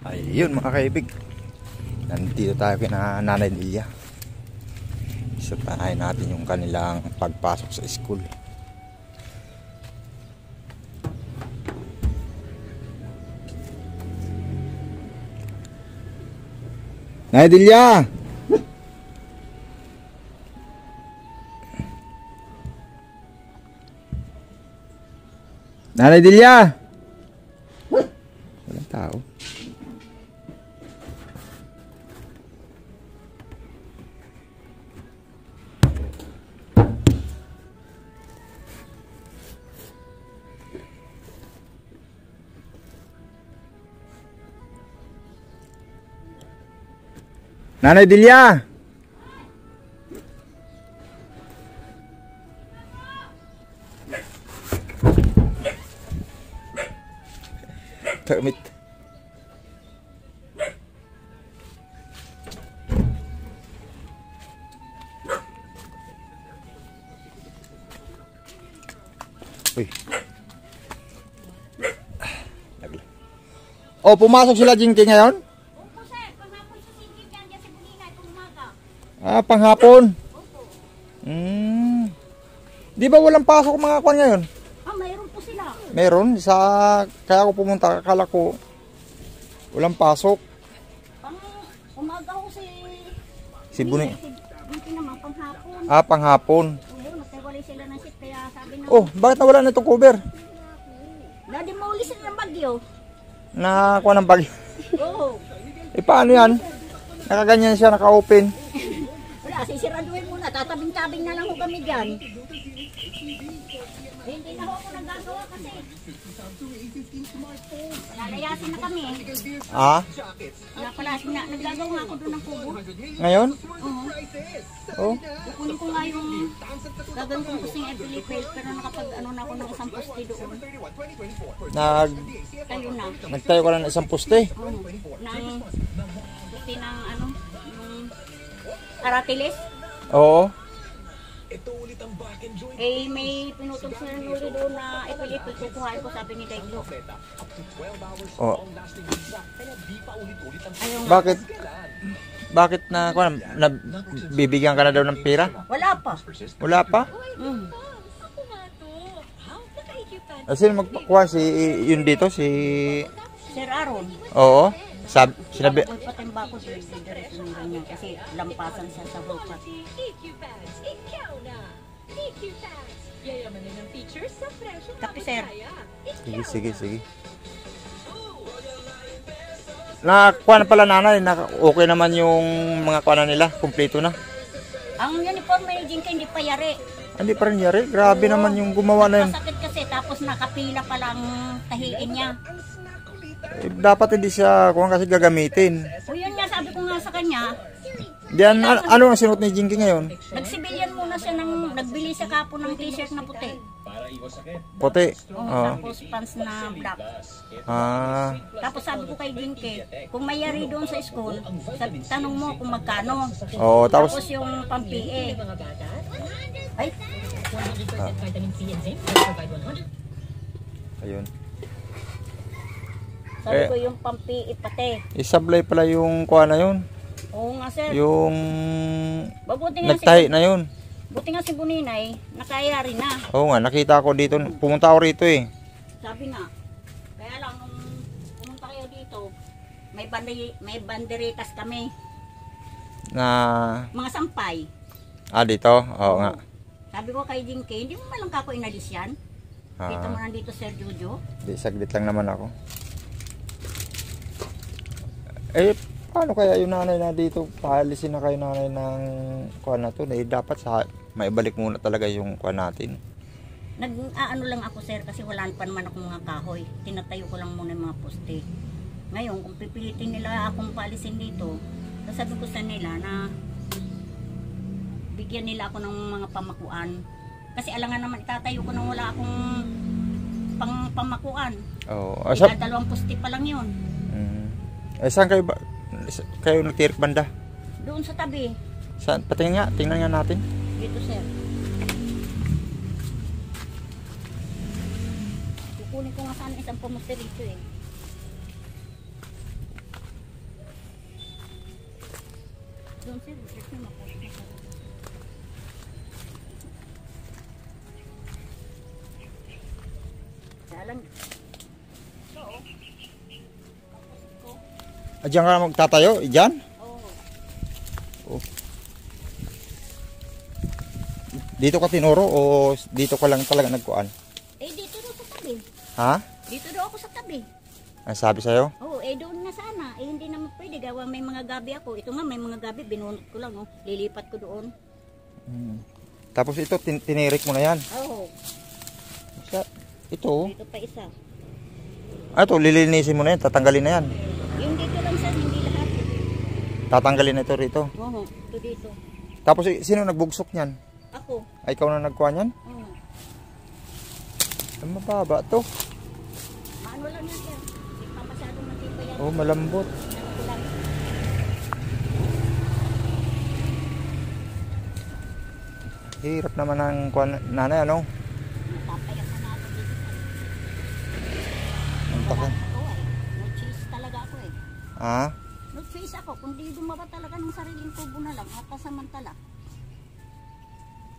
Ayun mga kaibig, nandito tayo kina Nanay Delia. Isatahin natin yung kanilang pagpasok sa school. Nanay Delia! Nanay Delia! Walang tao. Nanay Delia! Termit. Uy. Oh, pumasok sila Jinky ngayon? Opo sir, panghapon sa singkit yan, dyan si Bunina, itong umaga. Ah, panghapon. Opo. Di ba walang pasok mga kwan ngayon? Ah, mayroon po sila. Meron. Kaya ako pumunta, akala ko walang pasok. Pang umaga ho Si Buni. Bunti naman, panghapon. Ah, panghapon. Oo, nagtawalay sila ng shit, kaya sabi na... Oh, bakit nawala na itong cover? Nadimoli sila ng bagyo. Nakakuha ng bagyo. Oo. Eh, paano yan? Nakaganyan siya, naka-open. Wala, sisiraduhin muna, tatabing-tabing na lang ho kami dyan. Hindi na ho ako nagagawa kasi. Lalayasin na kami. Ah? Wala pala, naggagawa ako doon ng kubo. Ngayon? Oo. Oh. Kukunin ko nga yung gagawin kong kusing epilipil, pero nakapag ano na ako ng isang poste doon. Tayo na. Nagtayo ka na ng isang poste. Oo. Ng poste ng ano, yung aratilis. Oo. Eh, may pinutog sa nuli doon na epilipil, kukuhain ko, sabi ni Daiglo. Oh. Ayun. Bakit? Bakit bibigyan ka na daw ng pera? Wala pa. Wala pa? Mm. Sino magpakuha? Yun dito, si... Sir Aaron. Oo. Sinabi... Ako patimba ko sa diretso ng ganyan kasi lampasan siya sa bukas. Tapi sir. Sige. Nakuha na pala nanay, okay naman yung mga kuha na nila, kumpleto na. Ang uniform ni Jinky hindi pa yari. Hindi pa rin yari, grabe naman yung gumawa na yun. Masakit kasi tapos nakapila pa lang tahiin niya. Eh, dapat hindi siya kung kasi gagamitin. O yun nga sabi ko nga sa kanya. Diyan, ano ang sinuot ni Jinky ngayon? Nagsibilyan muna siya nagbili siya kapo ng t-shirt na puti. Puti. Tapos pants na black. Ah. Tapos sabi ko kay Jinky, kung may yari doon sa school, tanong mo kung magkano. Oo, tapos yung pang-PE. Ay. Ayun. Sabi ko yung pang-PE pati. Isablay pala yung kuha na yun. Oo nga sir. Yung Buti nga nagtahi na yun. Buti nga si Buninay, nakayari na. Oo nga, nakita ko dito. Pumunta ako rito eh. Sabi nga. Kaya lang nung pumunta kayo dito, may banderitas kami. Na... Mga sampay. Ah, dito? Oo nga. Sabi ko kay Jinky, hindi mo malang kako inalis yan? Dito mo nandito Sir Jojo. Di, saglit lang naman ako. Eh, paano kaya yung nanay na dito? Paalisin na kayo nanay ng kuha na to. Eh, dapat maibalik muna talaga yung kuha natin. Nag-aano lang ako sir kasi wala pa naman akong mga kahoy. Tinatayo ko lang muna yung mga poste. Ngayon, kung pipilitin nila akong paalisin dito, sabi ko sa nila na bigyan nila ako ng mga pamakuan. Kasi alangan naman itatayo ko nang wala akong pamakuan. Oo. Dalawang poste pa lang yun. Eh, saan kayo nagtirik banda? Doon sa tabi. Saan? Patingin nga, tingnan nga natin. Dito sir. Kukunin ko nga sana isang pumuste dito eh. Doon sir, research nyo mapost na sa Salang. So, ko. Diyan ka magtatayo? Diyan? Oo. Oh. Dito ka tinuro o dito ka lang talaga nagkuan? Dito daw sa tabi. Ha? Dito daw ako sa tabi. Ang sabi sa'yo? Oo, doon na sana. Hindi naman pwede. Gawa may mga gabi ako. Ito nga, may mga gabi. Binunot ko lang. Oh. Lilipat ko doon. Tapos ito, tinirik mo na yan. Oo. Ito. Dito pa isa. Ito, lilinisin mo na yan. Tatanggalin na yan. Yung dito lang sir, hindi lahat. Tatanggalin na ito rito. Oo, ito dito. Tapos sino nagbugsok niyan? Ako. Ay, ikaw na nagkuha niyan? Oo. Ang mababa to. Maano lang yan sir. Hindi pa masyadong matibay yan. Oh, malambot. Ano lang. Hirap naman ang kuha nanay, ano? Papayak na natin dito. Ang taka. Oo eh. No cheese talaga ako eh. Ah? No cheese ako. Kung di dumaba talaga ng sariling tubo na lang. At pasamantala.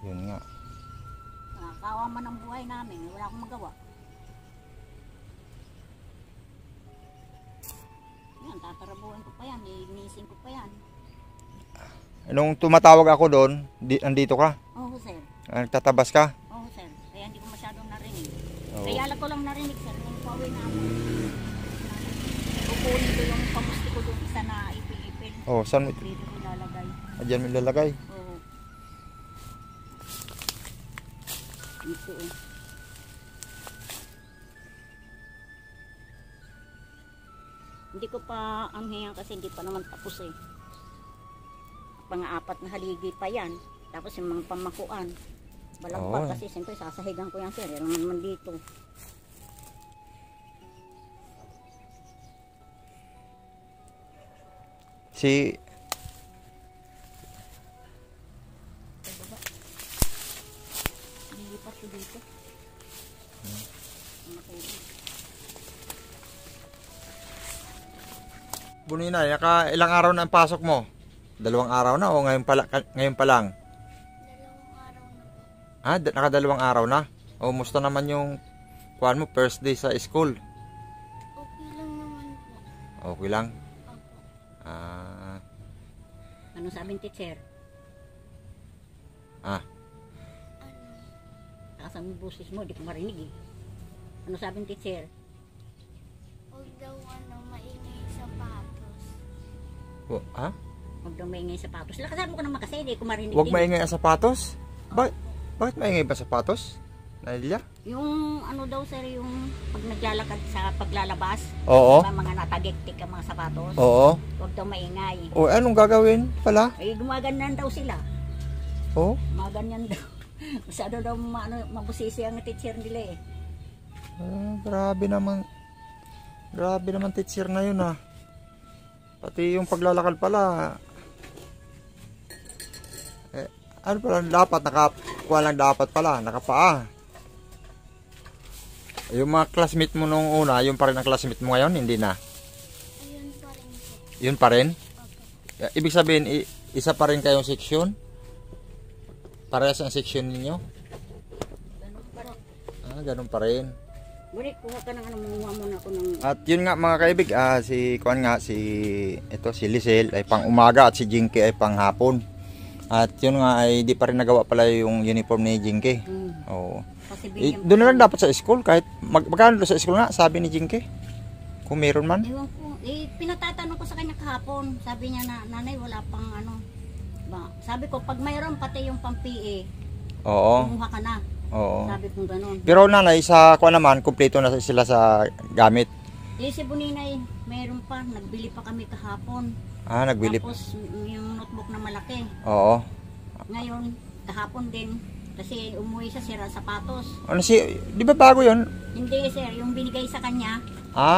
Yun nga. Kawa man ang buhay namin. Wala akong magawa. Yan, tatarabuhin ko pa yan. Inisin ko pa yan. Nung tumatawag ako doon, andito ka? Oo sir. Nagtatabas ka? Oo sir. Kaya hindi ko masyadong narinig. Oo. Kaya lang ko lang narinig sir. Nung pauwi na ako. Kukunin ko yung pamusti ko doon isa na ipil-ipil. Oh, saan mo? Dito ko lalagay. Diyan mo ilalagay? Oo. Dito eh. Hindi ko pa anghihan kasi hindi pa naman tapos eh. Pang-apat na haligi pa yan. Tapos yung mga pamakuan. Balagpag Oo. kasi siyempre sasahigan ko yan sir. Yan naman dito. Si... Lilipat ko dito. Bunina, naka ilang araw na ang pasok mo? 2 araw na o ngayon pa lang? 2 araw na po. Ah, naka 2 araw na? O, musta naman yung kuhan mo, first day sa school? Okay lang naman po. Okay lang? Opo. Ah, Ano sabing teacher? Ano? Taas ang busis mo, di ko marinig eh. Ano sabing teacher? Huwag daw maingay sapatos. ha? Huwag daw maingay sapatos. Lakasan mo ko naman kasi, di ko marinig Huwag din. maingay ang sapatos? Bakit maingay ba sapatos? Nailya? Yung ano daw sir, yung pag naglalakad sa paglalabas, Oo. diba, mga natagektik ang mga sapatos, Oo. huwag daw maingay. O, anong gagawin pala? Ay, gumaganyan daw sila. Oh, Maganyan daw. Masyado daw mabusisi ang teacher nila eh. grabe naman. Grabe naman teacher na yun ah. Pati yung paglalakad pala. Ano pala dapat? Nakakuha lang dapat pala. Nakapaa. Yung mga classmate mo nung una, yung pa rin ang classmate mo ngayon, hindi na. Ayun pa rin po. Yun pa rin? Opo. Ibig sabihin, isa pa rin kayong section? Parehas ang section ninyo? Ganun pa rin. Ganun pa rin. Ngunit kuha ka ng ano, manguha muna ako ng... At yun nga mga kaibig, si Lisel ay pang umaga at si Jinky ay pang hapon. At yun nga ay di pa rin nagawa pala yung uniform ni Jinky. Oo. Kasi bigyan Doon na lang dapat sa school kahit magkano doon sa school nga, sabi ni Jinky. Kung meron man. Ewan ko. Pinatatanong ko sa kanya kahapon. Sabi niya na, nanay, wala pang ano. Ba? Sabi ko, pag mayroon pati yung pang PE, Oo. kumuha ka na. Oo. Sabi ko ganun. Pero nanay, sa kuha naman, kumpleto na sila sa gamit. Si Buninay, mayroon pa. Nagbili pa kami kahapon. Nagbili. Tapos yung notebook na malaki. Oo. Ngayon, kahapon din. Kasi umuwi siya, sira sapatos. Di ba bago yun? Hindi sir, yung binigay sa kanya,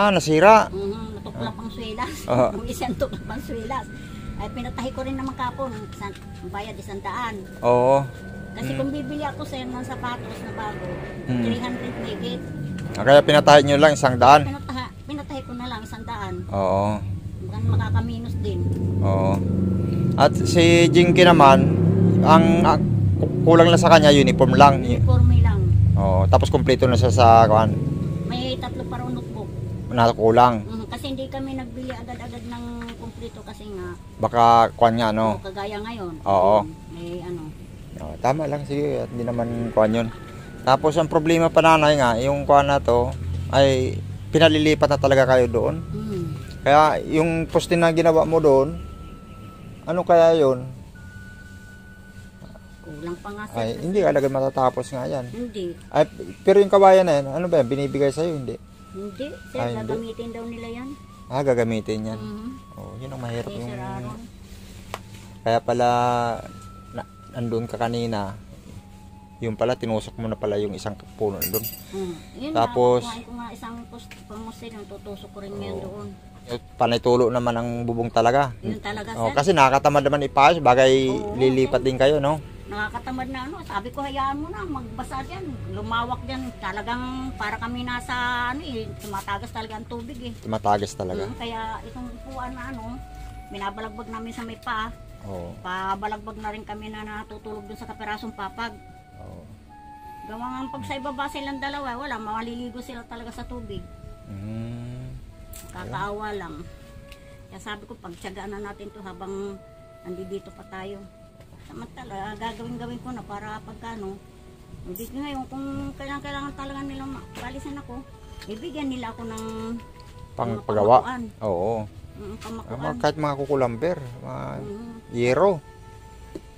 Nasira. natuklap ang swelas. Oo. Yung isang tuklap ang swelas. Ay pinatahi ko rin naman kapon, bayad 100. Oo. Kasi kung bibili ako sir ng sapatos na bago, 300 megit. Kaya pinatahin nyo lang 100. Pinatahi ko na lang 100. Oo. Baka makakaminus din. Oo. At si Jinky naman, ang kulang lang sa kanya, uniform lang. Uniforme lang. Oo, tapos kumpleto na siya sa kuan, May 3 pa raw notebook. nakulang. Kasi hindi kami nagbili agad-agad ng kumpleto kasi nga, Baka kuan nga, no? kagaya ngayon. Oo. May ano. Oo, tama lang, sige, at hindi naman kuan yun. Tapos ang problema pa nanay nga, yung kuan na to, ay pinalilipat na talaga kayo doon. Kaya yung poste na ginawa mo doon, ano kaya yun? Kulang pa nga sir. Ay, hindi agad matatapos nga yan. Hindi. Ay, pero yung kawayan na yan, ano ba yan, binibigay sa'yo, hindi? Hindi. Sir, Ay, hindi. gagamitin daw nila yan. Gagamitin yan. Mhm. Oh, yun ang mahirap Kay yung... Sir Aaron. Kaya pala, andun ka kanina, yung pala, tinusok mo na pala yung isang puno doon. Yun Tapos- kuhain ko nga isang pamusin, tutusok ko rin ngayon doon. Panitulo naman ang bubong talaga. Yun talaga Oh, sir. kasi nakakatamad naman ipayos, bagay Oo, lilipat din kayo, no? Nakakatamad na ano, sabi ko hayaan mo na magbasa diyan, lumawak diyan. Talagang para kami nasa ano tumatagas talaga ang tubig eh. Tumatagas talaga. Kaya itong upuan na ano, binabalagbag namin sa may paa. Oo. Pabalagbag na rin kami na natutulog dun sa kapirasong papag. Oo. Gawa nga pag sa ibaba silang dalawa, wala, maliligo sila talaga sa tubig. Mm. Kakaawa lang. Kaya sabi ko, pagtyagaan na natin to habang nandito pa tayo. Samantala, gagawin ko na para pagkano. Hindi ngayon, kung kailangan talaga nila palisin ako, ibigyan nila ako ng Pangpagawa. pamakuan. Oo. Pamakuan. Kahit mga kukulamber, mga yero.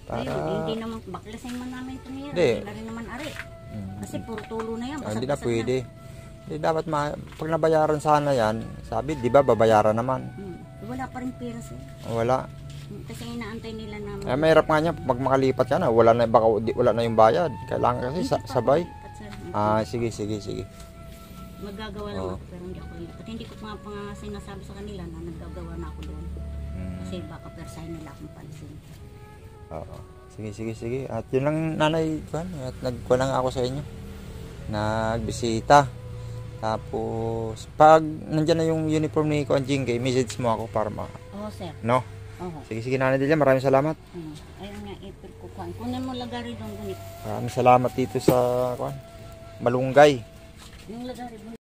Ayun, Para... hindi naman, baklasin man namin ito niya. Hindi. Hindi na rin naman ari. Mm. Kasi puro tulo na yan. Hindi na basag-basag pwede. Hindi dapat pag nabayaran sana yan, sabi, di ba, babayaran naman. Wala pa rin pera sir. Wala. Kasi inaantay nila na Eh, mahirap nga niya, pag makalipat ka na, wala na, baka wala na yung bayad. Kailangan kasi sabay. Sige. Magagawa lang ako pero hindi ako lipat. Hindi ko pa nga sinasabi sa kanila na naggagawa na ako doon. Kasi baka persahin nila akong palisin. Oo. Sige. At yun lang nanay, at nagkuha lang ako sa inyo. Nagbisita. Tapos, pag nandyan na yung uniform ni Kuan Jinky, message mo ako para Oo sir. no? Oo. Sige nanay Delia, maraming salamat. Ayun nga, ipil ko kuhan. Kunin mo lagari doon gunit. Maraming salamat dito sa Malunggay. Yung lagari